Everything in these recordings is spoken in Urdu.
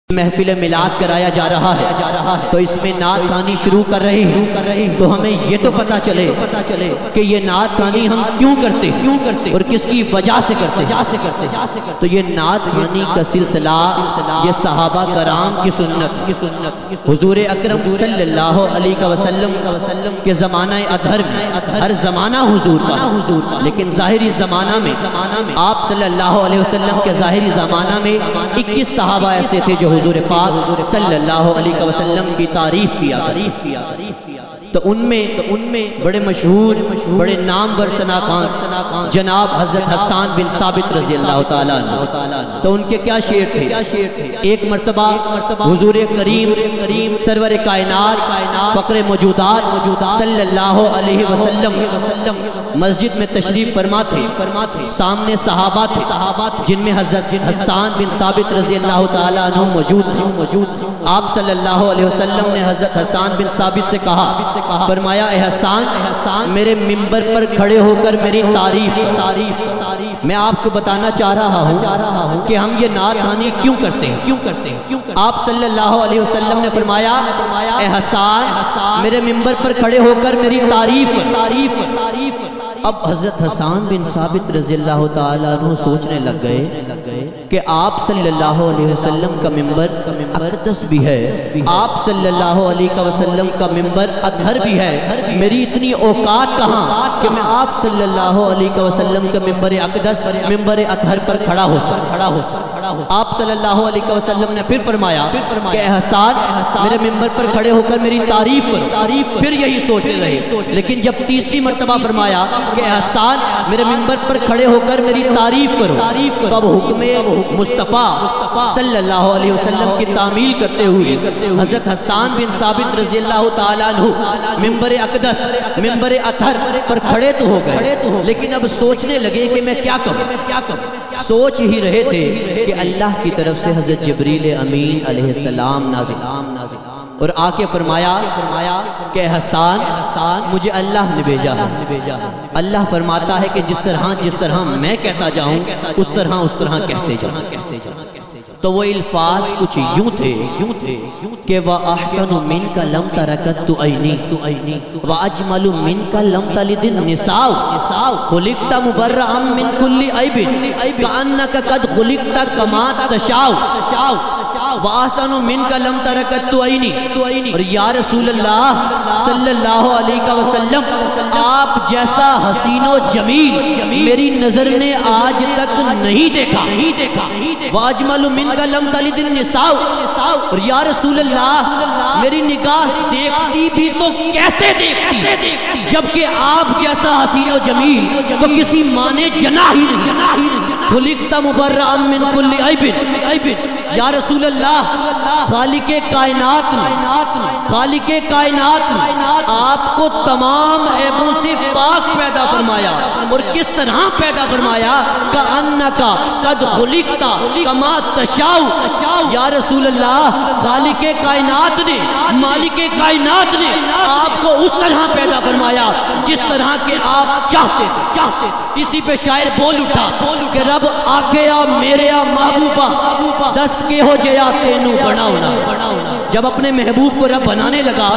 محفل میلاد کرایا جا رہا ہے تو اس میں نعت خوانی شروع کر رہے ہیں تو ہمیں یہ تو پتہ چلے کہ یہ نعت خوانی ہم کیوں کرتے اور کس کی وجہ سے کرتے تو یہ نعت خوانی کا سلسلہ یہ صحابہ کرام کی سنت حضور اکرم صلی اللہ علیہ وسلم کے زمانہ اطہر میں ہر زمانہ حضور کا لیکن ظاہری زمانہ میں آپ صلی اللہ علیہ وسلم کے ظاہری زمانہ میں 21 صحابہ ایسے تھے جو حضور پاک صلی اللہ علیہ وسلم کی تعریف کیا تو ان میں بڑے مشہور بڑے نامور ثناکان جناب حضرت حسان بن ثابت رضی اللہ تعالیٰ عنہ تو ان کے کیا شعر تھے ایک مرتبہ حضور کریم سرور کائنات فقر موجودات صلی اللہ علیہ وسلم مسجد میں تشریف فرما تھے سامنے صحابہ تھے جن میں حضرت حسان بن ثابت رضی اللہ تعالیٰ عنہ موجود تھے آپ صلی اللہ علیہ وسلم نے حضرت حسان بن ثابت سے کہا فرمایا اے حسان میرے ممبر پر کھڑے ہو کر میری تعریف میں آپ کو بتانا چاہ رہا ہوں کہ ہم یہ نعت خوانی کیوں کرتے ہیں آپ صلی اللہ علیہ وسلم نے فرمایا اے حسان میرے ممبر پر کھڑے ہو کر میری تعریف اب حضرت حسان بن ثابت رضی اللہ تعالیٰ عنہ سوچنے لگ گئے کہ آپ صلی اللہ علیہ وسلم کا ممبر اقدس بھی ہے آپ صلی اللہ علیہ وسلم کا ممبر اطہر بھی ہے میری اتنی اوقات کہاں کہ میں آپ صلی اللہ علیہ وسلم کا ممبر اقدس ممبر اطہر پر کھڑا ہو آپ صلی اللہ علیہ وسلم نے پھر فرمایا کہ اے حسان میرے ممبر پر کھڑے ہو کر میری تعریف پھر یہی سوچتے رہے لیکن جب تیسری مرتبہ فرمایا کہ اے حسان میرے ممبر پر کھڑے ہو کر میری تعریف کرو تب حکم مصطفیٰ صلی اللہ علیہ وسلم کی تعمیل کرتے ہوئے حضرت حسان بن ثابت رضی اللہ تعالیٰ عنہ ممبر اقدس ممبر اطہر پر کھڑے تو ہو گئے لیکن اب سوچنے لگے کہ میں کیا کروں سوچ ہی رہے تھے کہ اللہ کی طرف سے حضرت جبریل امین علیہ السلام نازل اور آ کے فرمایا کہ حسان مجھے اللہ نے بھیجا ہے اللہ فرماتا ہے کہ جس طرح میں کہتا جاؤں اس طرح کہتے جاؤں تو وہ الفاظ کچھ یوں تھے کہ وَأَحْسَنُ مِنْكَ لَمْ تَرَكَتْ عَيْنِي وَأَجْمَلُ مِنْكَ لَمْ تَلِدِ النِّسَاءُ خُلِقْتَ مُبَرَّأً مِنْ كُلِّ عَيْبٍ كَأَنَّكَ قَدْ خُلِقْتَ كَمَا تَشَاءُ وَأَحْسَنُ مِنْكَ لَمْ تَرَكَتْ عَيْنِي اور یا رسول اللہ صلی اللہ علیہ وسلم آپ جیسا حسین و جمیل میری نظر نے آج تک نہیں دیکھا وَأَجْمَلُ مِنْكَ لَمْ تَلِدِ النِّسَاءُ اور یا رسول اللہ میری نگاہ دیکھتی بھی تو کیسے دیکھتی جبکہ آپ جیسا حسین و جمیل تو کسی ماں نے جنا ہی نہیں خلقت مبرأ من کل عیب یا رسول اللہ خالق کائنات آپ کو تمام عیبوں سے پاک پیدا فرمایا اور کس طرح پیدا فرمایا کأنکا قد خلقت کما تشاء یا رسول اللہ خالق کائنات نے مالک کائنات نے آپ کو اس طرح پیدا فرمایا جس طرح کہ آپ چاہتے اسی پہ شاعر بول اٹھا کہ رب آکھیا میرے محبوبہ دس کے ہو جیا تینو بناونا جب اپنے محبوب کو رب بنانے لگا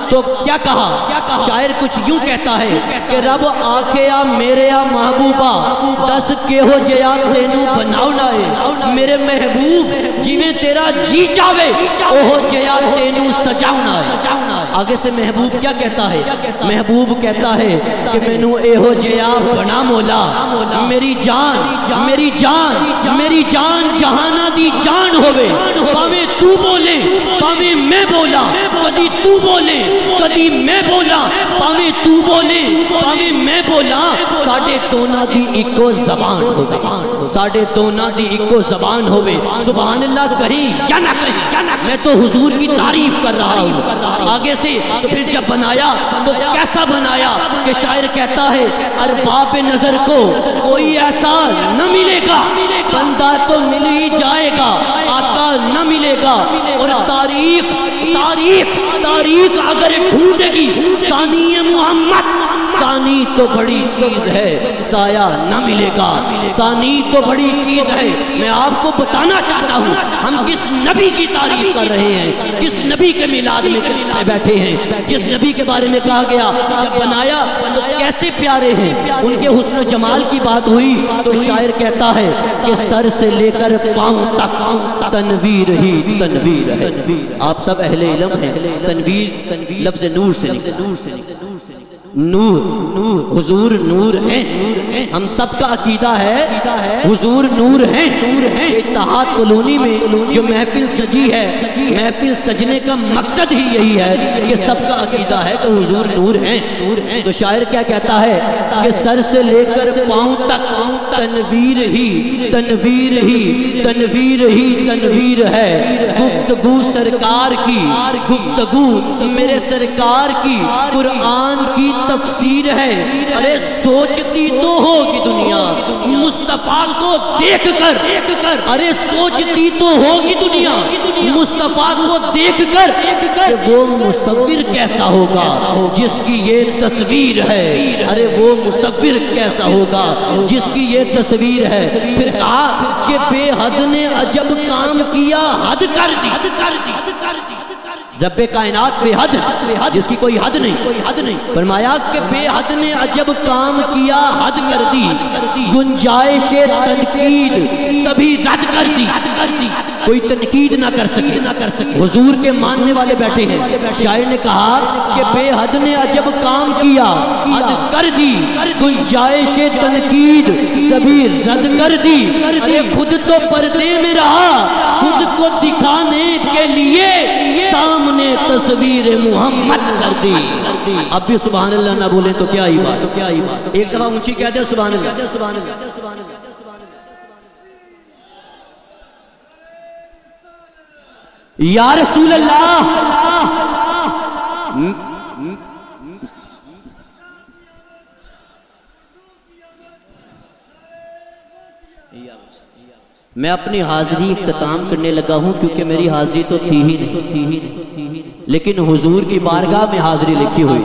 تو کیا کہا شاعر کچھ یوں کہتا ہے کہ رب آکھیا میرے محبوبہ دس کے ہو جیا تینو بناونا ہے میرے محبوب جویں تیرا جی چاہے اوہ جیا تینو سجاونا ہے آگے سے محبوب کیا کہتا ہے محبوب کہتا ہے کہ مینوں ایہو جیا بنا مولا میری جان جہانا دی جان ہوئے پاویں تو بولے پاویں میں بولا کدی تو بولے کدی میں بولا پاویں تو بولے پاویں میں بولا ساڑھے تونا دی ایکو زبان ہوئے سبحان اللہ کہیں یا نہ کہیں میں تو حضور کی تعریف کر رہا ہوں آگے سے تو پھر جب بنایا تو کیسا بنایا کہ شاعر کہتا ہے ارباب نظر کو کوئی ایسا نہ ملے گا بندہ تو مل ہی جائے گا آقا نہ ملے گا اور تاریخ اگر ڈھونڈے گی ثانی محمد ثانی تو بڑی چیز ہے سایہ نہ ملے گا، ثانی تو بڑی چیز ہے۔ میں آپ کو بتانا چاہتا ہوں ہم کس نبی کی تعریف کر رہے ہیں، کس نبی کے میلاد میں بیٹھے ہیں، جس نبی کے بارے میں کہا گیا جب بنایا تو کیسے پیارے ہیں، ان کے حسن و جمال کی بات ہوئی تو شاعر کہتا ہے کہ سر سے لے کر پاؤں تک تنویر ہی تنویر ہے۔ آپ سب اہل علم ہیں، تنویر لفظ نور سے نکلا، نور حضور نور ہیں، ہم سب کا عقیدہ ہے حضور نور ہیں۔ اتحاد کالونی میں جو محفل سجی ہے، محفل سجنے کا مقصد ہی یہی ہے کہ سب کا عقیدہ ہے کہ حضور نور ہیں۔ تو شاعر کیا کہتا ہے کہ سر سے لے کر پاؤں تک تنویر ہی تنویر ہی تنویر ہی تنویر ہے۔ گفتگو سرکار کی، گفتگو میرے سرکار کی قرآن کی تفسیر ہے۔ ارے سوچتی تو ہوگی دنیا مصطفیٰ کو دیکھ کر، ارے سوچتی تو ہوگی دنیا مصطفیٰ کو دیکھ کر کہ وہ مصور کیسا ہوگا جس کی یہ تصویر ہے، ارے وہ مصور کیسا ہوگا جس کی یہ تصویر ہے۔ پھر کہا کہ بے حد نے عجب کام کیا، حد کر دی۔ رب کائنات بے حد، جس کی کوئی حد نہیں، فرمایا کہ بے حد نے عجب کام کیا، حد کر دی، گنجائش تنقید سبھی رد کر دی، کوئی تنقید نہ کر سکے۔ حضور کے ماننے والے بیٹھے ہیں، شاعر نے کہا کہ بے حد نے عجب کام کیا، حد کر دی، گنجائش تنقید سبھی رد کر دی۔ ارے خود تو پردے میں رہا، خود کو دکھانے کے لیے سامنے تصویر محمد کر دی۔ اب بھی سبحان اللہ نہ بولیں تو کیا ہی بات، ایک دفعہ اونچی کہہ دیں سبحان اللہ۔ یا رسول اللہ، میں اپنی حاضری اختتام کرنے لگا ہوں کیونکہ میری حاضری تو تھی ہی نہیں، لیکن حضور کی بارگاہ میں حاضری لکھی ہوئی۔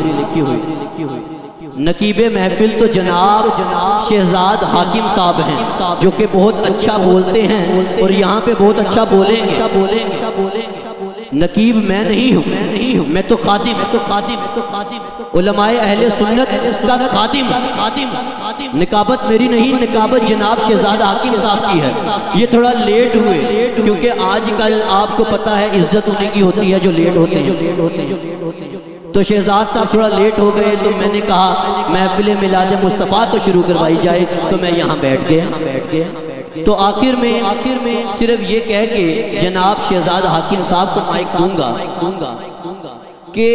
نقیب محفل تو جناب شہزاد حاکم صاحب ہیں جو کہ بہت اچھا بولتے ہیں اور یہاں پہ بہت اچھا بولیں گے۔ نقیب میں نہیں ہوں، میں تو خادم، علماء اہل سنت کا خادم۔ نقابت میری نہیں، نقابت جناب شہزاد حاکم صاحب کی ہے۔ یہ تھوڑا لیٹ ہوئے کیونکہ آج کل آپ کو پتہ ہے عزت انہیں کی ہوتی ہے جو لیٹ ہوتے ہیں، تو شہزاد صاحب تھوڑا لیٹ ہو گئے تو میں نے کہا محفل میلاد مصطفیٰ تو شروع کروائی جائے، تو میں یہاں بیٹھ گیا۔ تو آخر میں صرف یہ کہہ کے جناب شہزاد حاکم صاحب کو مائک دوں گا کہ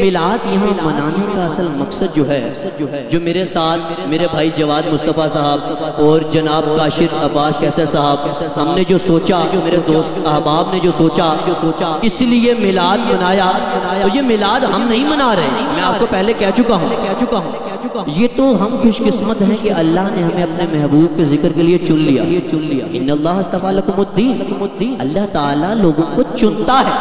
میلاد یہاں منانے کا اصل مقصد جو ہے جو میرے ساتھ میرے بھائی جواد مصطفیٰ صاحب اور جناب کاشر عباس کیسر صاحب ہم نے جو سوچا، میرے دوست احباب نے جو سوچا اس لیے میلاد منایا، تو یہ میلاد ہم نہیں منا رہے، میں آپ کو پہلے کہہ چکا ہوں، یہ تو ہم خوش قسمت ہیں کہ اللہ نے ہمیں اپنے محبوب کے ذکر کے لیے چن لیا۔ ان اللہ اصطفیٰ لکم الدین، اللہ تعالیٰ لوگوں کو چنتا ہے۔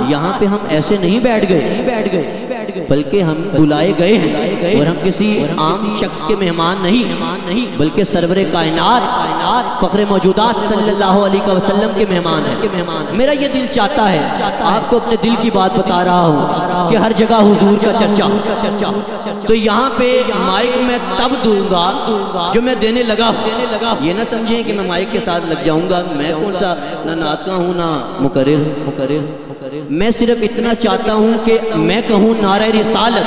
یہاں پہ ہم ایسے نہیں بیٹھ گئے بلکہ ہم بلائے گئے ہیں، اور ہم کسی عام شخص کے مہمان نہیں بلکہ سرور کائنات فخر موجودات صلی اللہ علیہ وسلم کے مہمان ہیں۔ میرا یہ دل چاہتا ہے آپ کو اپنے دل کی بات بتا رہا ہوں کہ ہر جگہ حضور کا چرچا، تو یہاں پہ مائک میں تب دوں گا جو میں دینے لگا ہوں۔ یہ نہ سمجھیں کہ میں مائک کے ساتھ لگ جاؤں گا، میں کون سا نہ نعت کا ہوں نہ مقرر، میں صرف اتنا چاہتا ہوں کہ میں کہوں نعرہ رسالت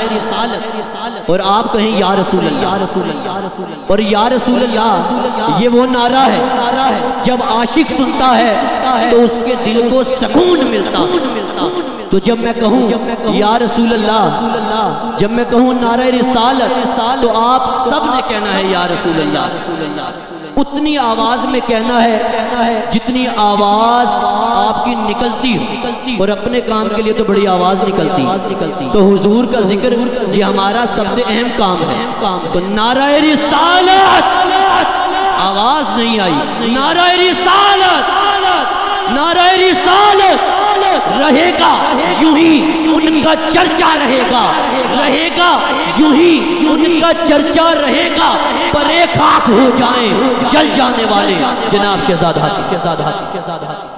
اور آپ کہیں یا رسول اللہ، اور یا رسول اللہ یہ وہ نعرہ ہے جب عاشق سنتا ہے تو اس کے دل کو سکون ملتا۔ تو جب میں کہوں یا رسول اللہ، جب میں کہوں نعرہ رسالت، تو آپ سب نے کہنا ہے یا رسول اللہ، اتنی آواز میں کہنا ہے جتنی آواز آپ کی نکلتی ہو، اور اپنے کام کے لیے تو بڑی آواز نکلتی، تو حضور کا ذکر یہ ہمارا سب سے اہم کام ہے۔ تو نعرہ رسالت، آواز نہیں آئی، نعرہ رسالت، نعرہ رسالت، رہے گا یوں ہی ان کا چرچا رہے گا، رہے گا یوں ہی ان کا چرچا رہے گا، پرے خاک ہو جائیں جل جانے والے جناب شہزادہ ہاتھی۔